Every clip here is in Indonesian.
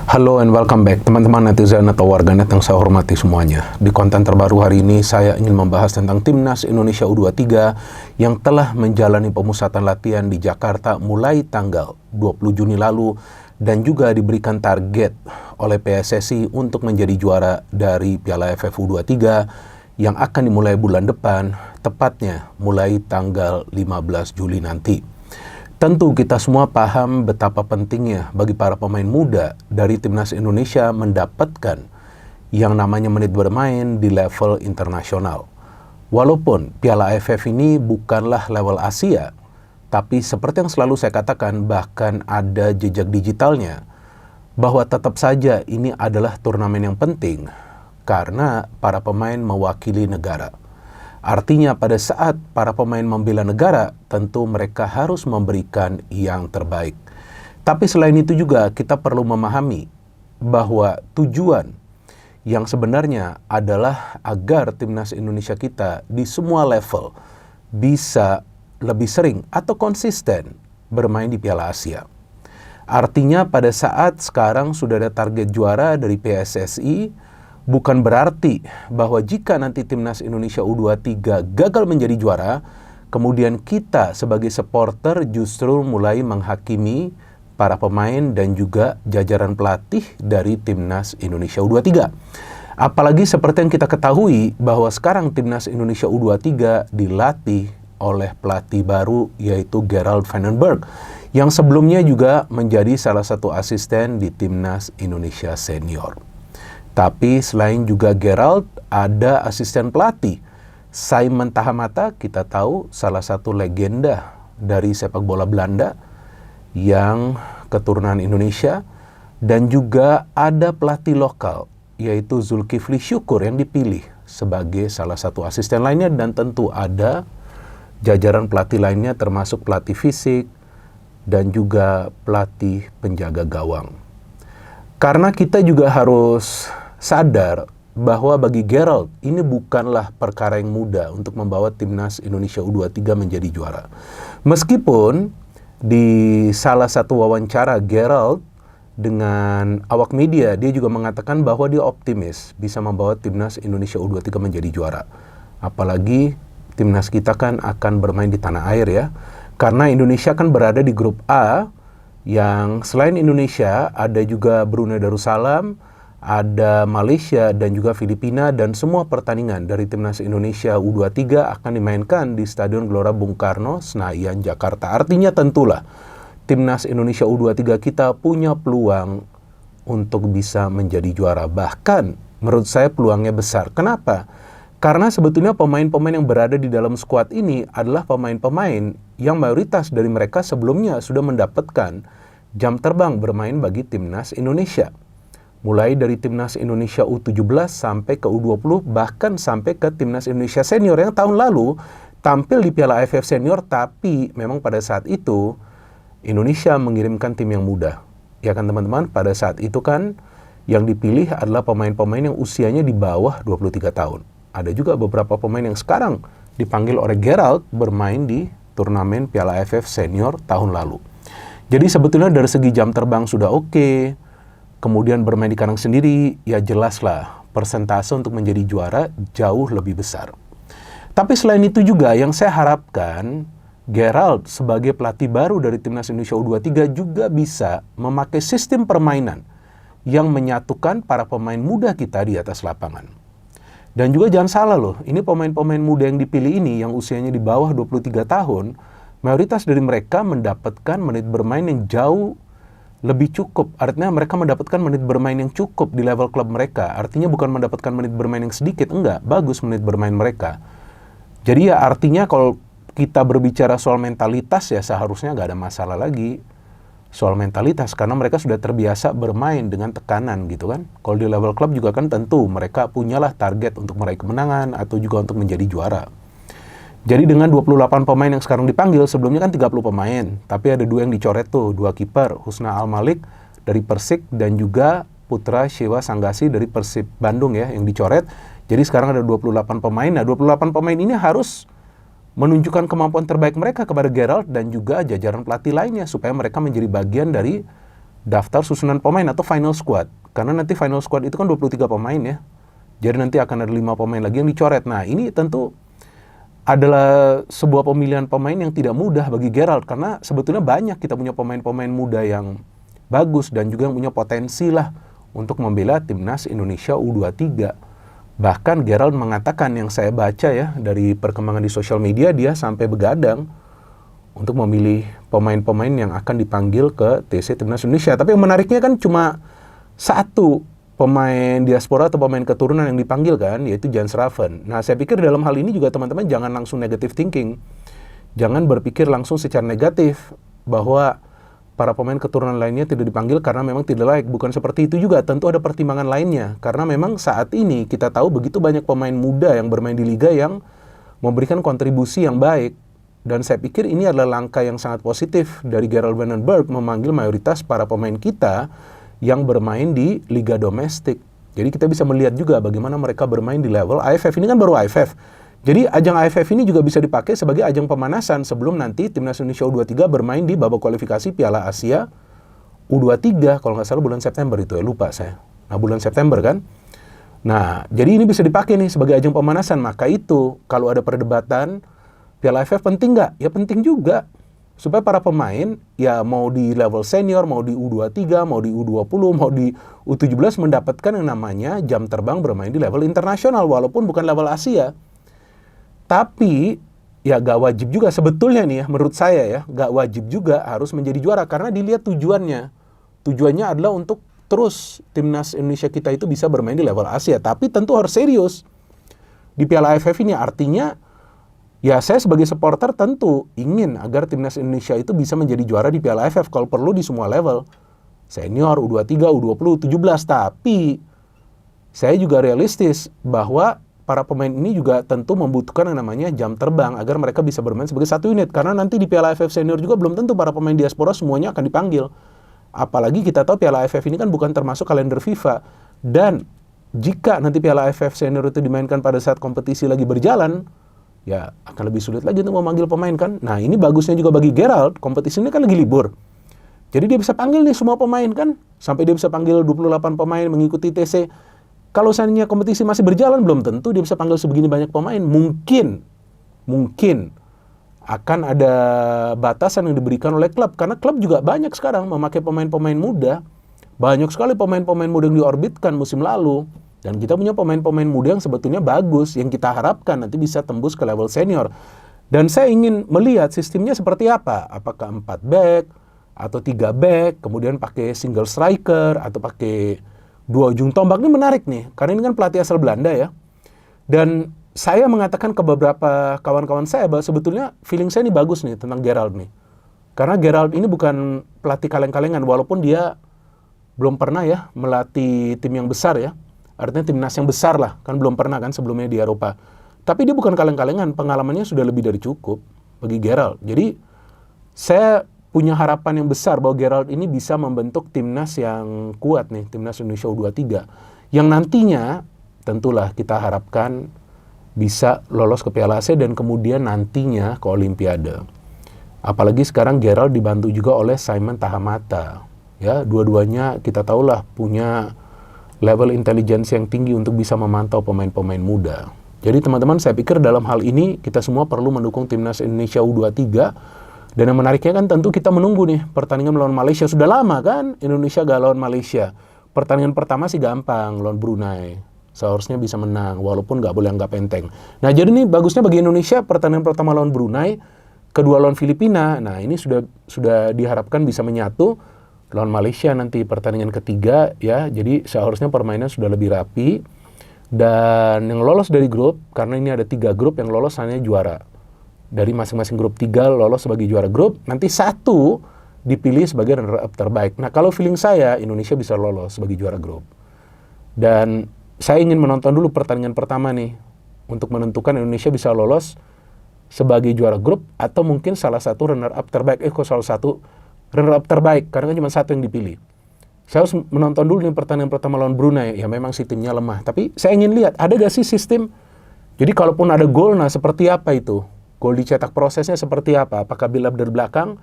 Halo and welcome back teman-teman netizen atau warganet yang saya hormati semuanya. Di konten terbaru hari ini saya ingin membahas tentang Timnas Indonesia U23 yang telah menjalani pemusatan latihan di Jakarta mulai tanggal 20 Juni lalu dan juga diberikan target oleh PSSI untuk menjadi juara dari Piala AFF U23 yang akan dimulai bulan depan, tepatnya mulai tanggal 15 Juli nanti. Tentu kita semua paham betapa pentingnya bagi para pemain muda dari Timnas Indonesia mendapatkan yang namanya menit bermain di level internasional. Walaupun Piala AFF ini bukanlah level Asia, tapi seperti yang selalu saya katakan, bahkan ada jejak digitalnya, bahwa tetap saja ini adalah turnamen yang penting karena para pemain mewakili negara. Artinya pada saat para pemain membela negara, tentu mereka harus memberikan yang terbaik. Tapi selain itu juga kita perlu memahami bahwa tujuan yang sebenarnya adalah agar Timnas Indonesia kita di semua level bisa lebih sering atau konsisten bermain di Piala Asia. Artinya pada saat sekarang sudah ada target juara dari PSSI, bukan berarti bahwa jika nanti Timnas Indonesia U23 gagal menjadi juara, kemudian kita sebagai supporter justru mulai menghakimi para pemain dan juga jajaran pelatih dari Timnas Indonesia U23. Apalagi seperti yang kita ketahui bahwa sekarang Timnas Indonesia U23 dilatih oleh pelatih baru yaitu Gerald van den Berg, yang sebelumnya juga menjadi salah satu asisten di Timnas Indonesia Senior. Tapi selain juga Gerald, ada asisten pelatih. Simon Tahamata, kita tahu salah satu legenda dari sepak bola Belanda yang keturunan Indonesia. Dan juga ada pelatih lokal, yaitu Zulkifli Syukur yang dipilih sebagai salah satu asisten lainnya. Dan tentu ada jajaran pelatih lainnya termasuk pelatih fisik dan juga pelatih penjaga gawang. Karena kita juga harus sadar bahwa bagi Gerald ini bukanlah perkara yang mudah untuk membawa Timnas Indonesia U23 menjadi juara. Meskipun di salah satu wawancara Gerald dengan awak media, dia juga mengatakan bahwa dia optimis bisa membawa Timnas Indonesia U23 menjadi juara. Apalagi Timnas kita kan akan bermain di tanah air ya. Karena Indonesia kan berada di grup A yang selain Indonesia ada juga Brunei Darussalam, ada Malaysia dan juga Filipina, dan semua pertandingan dari Timnas Indonesia U23 akan dimainkan di Stadion Gelora Bung Karno, Senayan, Jakarta. Artinya tentulah Timnas Indonesia U23 kita punya peluang untuk bisa menjadi juara. Bahkan menurut saya peluangnya besar. Kenapa? Karena sebetulnya pemain-pemain yang berada di dalam skuad ini adalah pemain-pemain yang mayoritas dari mereka sebelumnya sudah mendapatkan jam terbang bermain bagi Timnas Indonesia. Mulai dari Timnas Indonesia U17 sampai ke U20, bahkan sampai ke Timnas Indonesia Senior yang tahun lalu tampil di Piala AFF Senior, tapi memang pada saat itu Indonesia mengirimkan tim yang muda. Ya kan teman-teman, pada saat itu kan yang dipilih adalah pemain-pemain yang usianya di bawah 23 tahun. Ada juga beberapa pemain yang sekarang dipanggil oleh Gerald bermain di turnamen Piala AFF Senior tahun lalu. Jadi sebetulnya dari segi jam terbang sudah oke. Kemudian bermain di kandang sendiri, ya jelaslah persentase untuk menjadi juara jauh lebih besar. Tapi selain itu juga yang saya harapkan, Gerald sebagai pelatih baru dari Timnas Indonesia U23 juga bisa memakai sistem permainan yang menyatukan para pemain muda kita di atas lapangan. Dan juga jangan salah loh, ini pemain-pemain muda yang dipilih ini yang usianya di bawah 23 tahun, mayoritas dari mereka mendapatkan menit bermain yang jauh lebih cukup. Artinya mereka mendapatkan menit bermain yang cukup di level klub mereka. Artinya bukan mendapatkan menit bermain yang sedikit, enggak. Bagus menit bermain mereka. Jadi ya artinya kalau kita berbicara soal mentalitas ya seharusnya nggak ada masalah lagi soal mentalitas. Karena mereka sudah terbiasa bermain dengan tekanan gitu kan. Kalau di level klub juga kan tentu mereka punyalah target untuk meraih kemenangan atau juga untuk menjadi juara. Jadi dengan 28 pemain yang sekarang dipanggil, sebelumnya kan 30 pemain. Tapi ada 2 yang dicoret tuh, 2 kiper, Husna Al-Malik dari Persik dan juga Putra Shewa Sanggasi dari Persib Bandung ya yang dicoret. Jadi sekarang ada 28 pemain. Nah 28 pemain ini harus menunjukkan kemampuan terbaik mereka kepada Gerald dan juga jajaran pelatih lainnya supaya mereka menjadi bagian dari daftar susunan pemain atau final squad. Karena nanti final squad itu kan 23 pemain ya. Jadi nanti akan ada 5 pemain lagi yang dicoret. Nah, ini tentu adalah sebuah pemilihan pemain yang tidak mudah bagi Gerrard. Karena sebetulnya banyak kita punya pemain-pemain muda yang bagus dan juga yang punya potensi lah untuk membela timnas Indonesia U23. Bahkan Gerrard mengatakan, yang saya baca ya dari perkembangan di sosial media, dia sampai begadang untuk memilih pemain-pemain yang akan dipanggil ke TC Timnas Indonesia. Tapi yang menariknya kan cuma satu pemain diaspora atau pemain keturunan yang dipanggil kan, yaitu Jan Schraven. Nah, saya pikir dalam hal ini juga teman-teman jangan langsung negative thinking. Jangan berpikir langsung secara negatif bahwa para pemain keturunan lainnya tidak dipanggil karena memang tidak layak. Bukan seperti itu juga, tentu ada pertimbangan lainnya. Karena memang saat ini kita tahu begitu banyak pemain muda yang bermain di liga yang memberikan kontribusi yang baik. Dan saya pikir ini adalah langkah yang sangat positif dari Gerald Vandenberg memanggil mayoritas para pemain kita yang bermain di liga domestik. Jadi kita bisa melihat juga bagaimana mereka bermain di level AFF. Ini kan baru AFF. Jadi ajang AFF ini juga bisa dipakai sebagai ajang pemanasan sebelum nanti Timnas Indonesia U23 bermain di babak kualifikasi Piala Asia U23. Kalau nggak salah bulan September itu ya, lupa saya. Nah, bulan September kan. Nah, jadi ini bisa dipakai nih sebagai ajang pemanasan. Maka itu kalau ada perdebatan Piala AFF penting nggak? Ya penting juga. Supaya para pemain, ya mau di level senior, mau di U23, mau di U20, mau di U17 mendapatkan yang namanya jam terbang bermain di level internasional, walaupun bukan level Asia. Tapi, ya gak wajib juga sebetulnya nih ya, menurut saya ya, gak wajib juga harus menjadi juara, karena dilihat tujuannya. Tujuannya adalah untuk terus Timnas Indonesia kita itu bisa bermain di level Asia, tapi tentu harus serius. Di Piala AFF ini artinya, ya saya sebagai supporter tentu ingin agar Timnas Indonesia itu bisa menjadi juara di Piala AFF, kalau perlu di semua level. Senior, U23, U20, U17. Tapi saya juga realistis bahwa para pemain ini juga tentu membutuhkan yang namanya jam terbang agar mereka bisa bermain sebagai satu unit. Karena nanti di Piala AFF Senior juga belum tentu para pemain diaspora semuanya akan dipanggil. Apalagi kita tahu Piala AFF ini kan bukan termasuk kalender FIFA. Dan jika nanti Piala AFF Senior itu dimainkan pada saat kompetisi lagi berjalan, ya akan lebih sulit lagi untuk memanggil pemain kan. Nah, ini bagusnya juga bagi Gerrard, kompetisi ini kan lagi libur. Jadi dia bisa panggil nih semua pemain kan. Sampai dia bisa panggil 28 pemain mengikuti TC. Kalau seandainya kompetisi masih berjalan, belum tentu dia bisa panggil sebegini banyak pemain. Mungkin akan ada batasan yang diberikan oleh klub. Karena klub juga banyak sekarang memakai pemain-pemain muda. Banyak sekali pemain-pemain muda yang diorbitkan musim lalu. Dan kita punya pemain-pemain muda yang sebetulnya bagus, yang kita harapkan nanti bisa tembus ke level senior. Dan saya ingin melihat sistemnya seperti apa. Apakah 4 back, atau 3 back, kemudian pakai single striker, atau pakai 2 ujung tombak. Ini menarik nih, karena ini kan pelatih asal Belanda ya. Dan saya mengatakan ke beberapa kawan-kawan saya bahwa sebetulnya feeling saya ini bagus nih tentang Gerrard nih. Karena Gerrard ini bukan pelatih kaleng-kalengan, walaupun dia belum pernah ya melatih tim yang besar ya. Artinya timnas yang besar lah, kan belum pernah kan sebelumnya di Eropa. Tapi dia bukan kaleng-kalengan, pengalamannya sudah lebih dari cukup bagi Gerrard. Jadi saya punya harapan yang besar bahwa Gerrard ini bisa membentuk timnas yang kuat nih, timnas Indonesia U23. Yang nantinya tentulah kita harapkan bisa lolos ke Piala Asia dan kemudian nantinya ke Olimpiade. Apalagi sekarang Gerrard dibantu juga oleh Simon Tahamata. Ya, dua-duanya kita tahulah punya level intelijensi yang tinggi untuk bisa memantau pemain-pemain muda. Jadi teman-teman, saya pikir dalam hal ini kita semua perlu mendukung timnas Indonesia U23. Dan yang menariknya kan tentu kita menunggu nih pertandingan melawan Malaysia. Sudah lama kan Indonesia gak lawan Malaysia. Pertandingan pertama sih gampang, lawan Brunei. Seharusnya bisa menang, walaupun gak boleh anggap enteng. Nah jadi nih bagusnya bagi Indonesia pertandingan pertama lawan Brunei, kedua lawan Filipina. Nah ini sudah diharapkan bisa menyatu. Lawan Malaysia nanti pertandingan ketiga ya. Jadi seharusnya permainan sudah lebih rapi. Dan yang lolos dari grup, karena ini ada 3 grup yang lolos hanya juara. Dari masing-masing grup 3 lolos sebagai juara grup, nanti 1 dipilih sebagai runner-up terbaik. Nah, kalau feeling saya, Indonesia bisa lolos sebagai juara grup. Dan saya ingin menonton dulu pertandingan pertama nih, untuk menentukan Indonesia bisa lolos sebagai juara grup, atau mungkin salah satu runner-up terbaik. Salah satu runner-up terbaik, karena kan cuma 1 yang dipilih. Saya harus menonton dulu nih pertandingan pertama lawan Brunei. Ya memang si timnya lemah, tapi saya ingin lihat, ada gak sih sistem? Jadi kalaupun ada gol, nah seperti apa itu? Gol dicetak prosesnya seperti apa? Apakah build up dari belakang?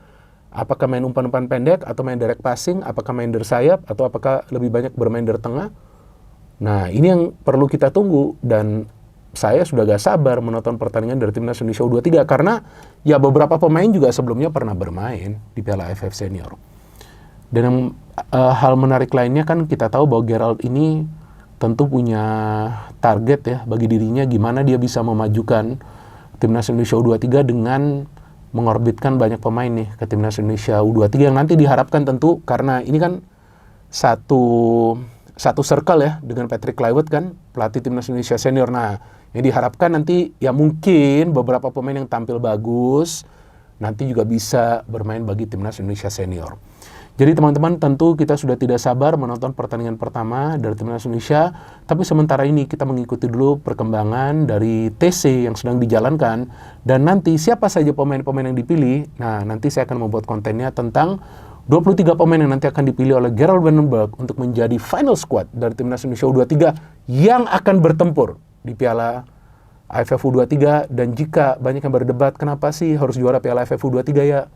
Apakah main umpan-umpan pendek atau main direct passing? Apakah main dari sayap atau apakah lebih banyak bermain dari tengah? Nah, ini yang perlu kita tunggu, dan saya sudah gak sabar menonton pertandingan dari Timnas Indonesia U23 karena ya beberapa pemain juga sebelumnya pernah bermain di Piala AFF Senior. Dan yang, hal menarik lainnya kan kita tahu bahwa Gerald ini tentu punya target ya bagi dirinya, gimana dia bisa memajukan Timnas Indonesia U23 dengan mengorbitkan banyak pemain nih ke Timnas Indonesia U23 yang nanti diharapkan tentu, karena ini kan satu circle ya dengan Patrick Kluivert kan, pelatih Timnas Indonesia Senior. Nah, yang diharapkan nanti ya mungkin beberapa pemain yang tampil bagus nanti juga bisa bermain bagi Timnas Indonesia Senior. Jadi teman-teman, tentu kita sudah tidak sabar menonton pertandingan pertama dari Timnas Indonesia, tapi sementara ini kita mengikuti dulu perkembangan dari TC yang sedang dijalankan, dan nanti siapa saja pemain-pemain yang dipilih. Nah, nanti saya akan membuat kontennya tentang 23 pemain yang nanti akan dipilih oleh Gerald Vandenberg untuk menjadi final squad dari Timnas Indonesia U23 yang akan bertempur di Piala AFF U23. Dan jika banyak yang berdebat, kenapa sih harus juara Piala AFF U23 ya?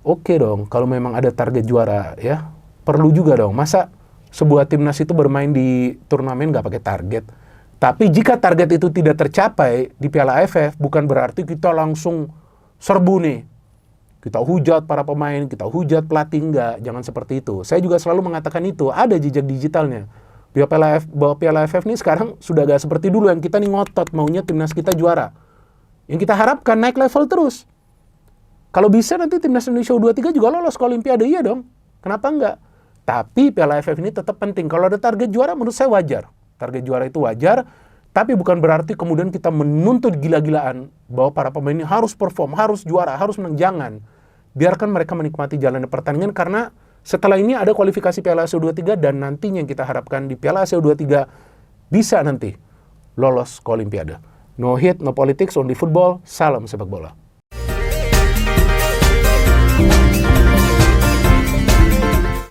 Oke dong, kalau memang ada target juara ya, perlu juga dong. Masa sebuah timnas itu bermain di turnamen nggak pakai target? Tapi jika target itu tidak tercapai di Piala AFF, bukan berarti kita langsung serbu nih. Kita hujat para pemain, kita hujat pelatih, nggak. Jangan seperti itu. Saya juga selalu mengatakan itu, ada jejak digitalnya. Bahwa Piala AFF ini sekarang sudah nggak seperti dulu yang kita nih ngotot maunya timnas kita juara. Yang kita harapkan naik level terus. Kalau bisa nanti Timnas Indonesia U23 juga lolos ke Olimpiade, iya dong. Kenapa enggak? Tapi Piala AFF ini tetap penting. Kalau ada target juara, menurut saya wajar. Target juara itu wajar, tapi bukan berarti kemudian kita menuntut gila-gilaan bahwa para pemain ini harus perform, harus juara, harus menang. Jangan. Biarkan mereka menikmati jalannya pertandingan, karena setelah ini ada kualifikasi Piala Asia U23, dan nantinya yang kita harapkan di Piala Asia U23 bisa nanti lolos ke Olimpiade. No hit, no politics, only football. Salam sepak bola.